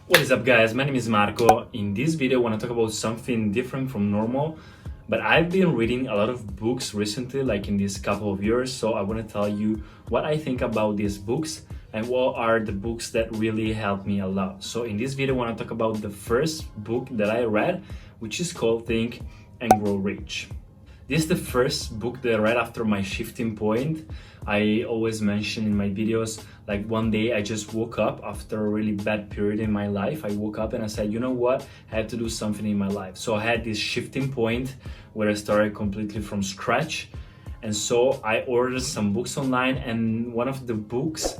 What is up, guys? My name is Marco. In this video I want to talk about something different from normal, but I've been reading a lot of books recently, like in this couple of years, so I want to tell you what I think about these books and what are the books that really helped me a lot. So in this video I want to talk about the first book that I read, which is called Think and Grow Rich. This is the first book that I read after my shifting point. I always mention in my videos, like one day I just woke up after a really bad period in my life. I woke up and I said, you know what, I have to do something in my life. So I had this shifting point where I started completely from scratch. And so I ordered some books online, and one of the books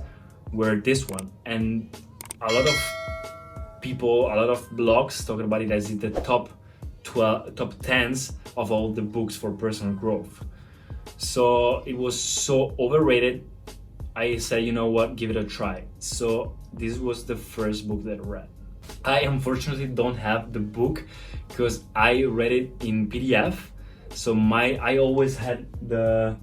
were this one. And a lot of people, a lot of blogs talking about it as the top 10s of all the books for personal growth. So it was so overrated. I said, you know what, give it a try. So this was the first book that I read. I unfortunately don't have the book because I read it in PDF. So I always had the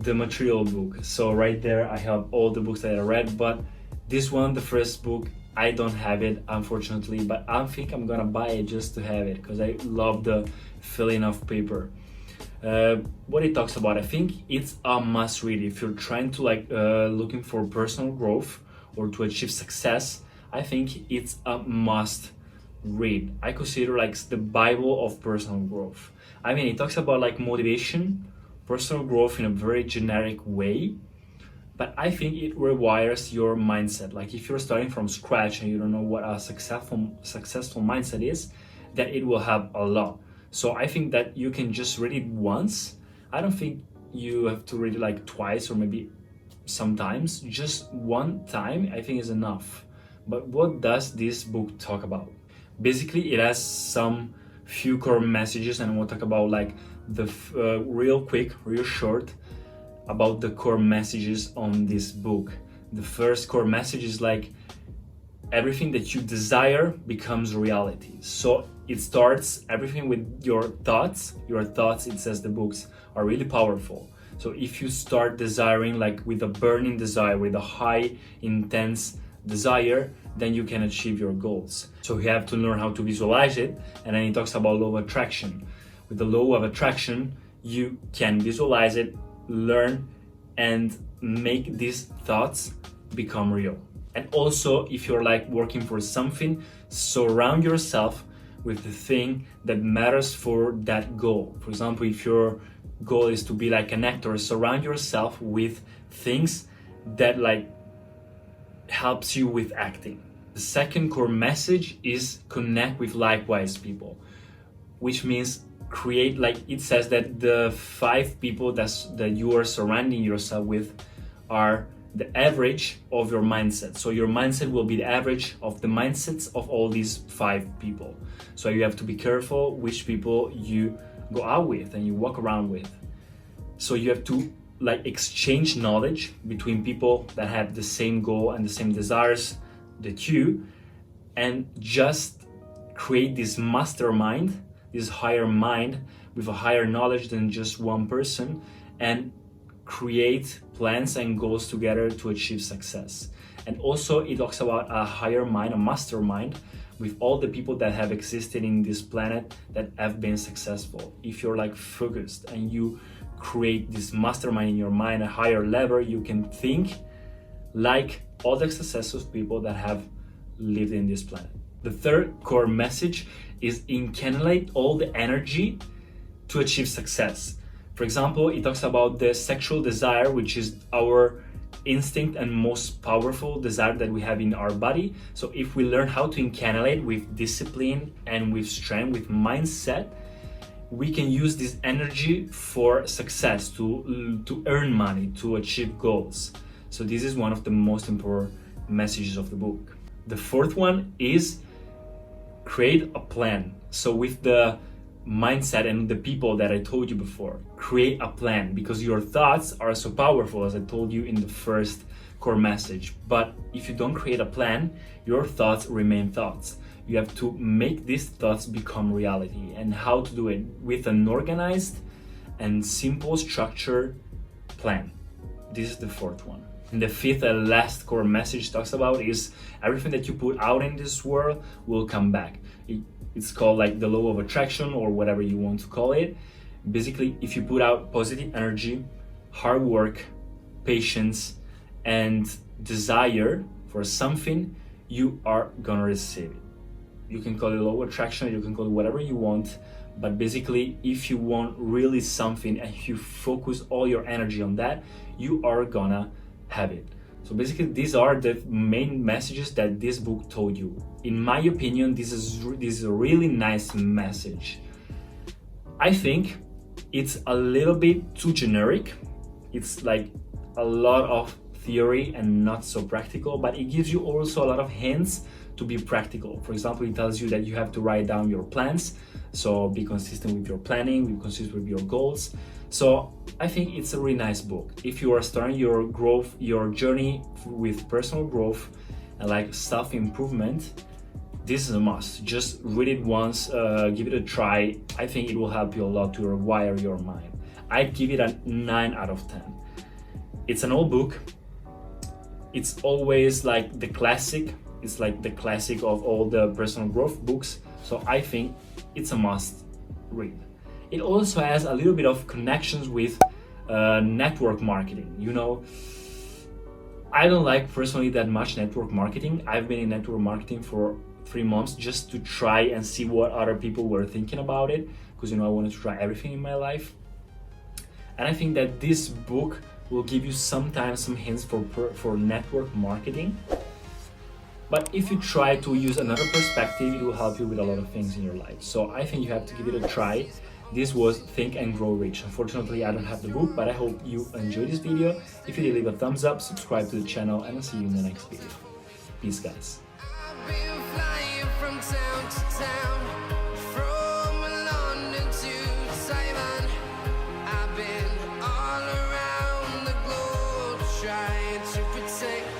material book. So right there I have all the books that I read, but this one, the first book, I don't have it unfortunately, but I think I'm gonna buy it just to have it because I love the feeling of paper. What it talks about, I think it's a must read if you're trying to looking for personal growth or to achieve success. I think it's a must read. I consider like the Bible of personal growth. I mean, it talks about like motivation, personal growth in a very generic way, but I think it rewires your mindset. Like if you're starting from scratch and you don't know what a successful mindset is, then it will help a lot. So I think that you can just read it once. I don't think you have to read it like twice or maybe sometimes. Just one time I think is enough. But what does this book talk about? Basically, it has some few core messages, and we'll talk about like the real quick, real short about the core messages on this book. The first core message is like everything that you desire becomes reality. So it starts everything with your thoughts. Your thoughts, it says the books, are really powerful. So if you start desiring like with a burning desire, with a high intense desire, then you can achieve your goals. So you have to learn how to visualize it. And then it talks about law of attraction. With the law of attraction, you can visualize it, learn, and make these thoughts become real. And also, if you're like working for something, surround yourself with the thing that matters for that goal. For example, if your goal is to be like an actor, surround yourself with things that like helps you with acting. The second core message is connect with likewise people, which means create, like it says that the 5 people that you are surrounding yourself with are the average of your mindset. So your mindset will be the average of the mindsets of all these 5 people. So you have to be careful which people you go out with and you walk around with. So you have to like exchange knowledge between people that have the same goal and the same desires that you, and just create this mastermind, this higher mind with a higher knowledge than just one person, and create plans and goals together to achieve success. And also it talks about a higher mind, a mastermind, with all the people that have existed in this planet that have been successful. If you're like focused and you create this mastermind in your mind, a higher level, you can think like all the successful people that have lived in this planet. The third core message is encapsulate all the energy to achieve success. For example, it talks about the sexual desire, which is our instinct and most powerful desire that we have in our body. So if we learn how to encapsulate with discipline and with strength, with mindset, we can use this energy for success, to earn money, to achieve goals. So this is one of the most important messages of the book. The fourth one is create a plan. So with the mindset and the people that I told you before, create a plan, because your thoughts are so powerful, as I told you in the first core message. But if you don't create a plan, your thoughts remain thoughts. You have to make these thoughts become reality. And how to do it? With an organized and simple structured plan. This is the fourth one. And the fifth and last core message talks about is everything that you put out in this world will come back. It's called like the law of attraction or whatever you want to call it. Basically, if you put out positive energy, hard work, patience, and desire for something, you are gonna receive it. You can call it law of attraction, you can call it whatever you want, but basically, if you want really something and you focus all your energy on that, you are gonna have it. So basically, these are the main messages that this book told you. In my opinion, this is a really nice message. I think it's a little bit too generic. It's like a lot of theory and not so practical, but it gives you also a lot of hints to be practical. For example, it tells you that you have to write down your plans, so be consistent with your planning, be consistent with your goals. So I think it's a really nice book. If you are starting your growth, your journey with personal growth and like self-improvement, this is a must. Just read it once, give it a try. I think it will help you a lot to rewire your mind. I give it a 9 out of 10. It's an old book. It's always like the classic. It's like the classic of all the personal growth books. So I think it's a must read. It also has a little bit of connections with network marketing. You know, I don't like personally that much network marketing. I've been in network marketing for 3 months just to try and see what other people were thinking about it, because you know I wanted to try everything in my life. And I think that this book will give you sometimes some hints for network marketing. But if you try to use another perspective, it will help you with a lot of things in your life. So I think you have to give it a try. This was Think and Grow Rich. Unfortunately, I don't have the book, but I hope you enjoyed this video. If you did, leave a thumbs up, subscribe to the channel, and I'll see you in the next video. Peace, guys. I've been flying from town to town, from London to Taiwan. I've been all around the globe trying to protect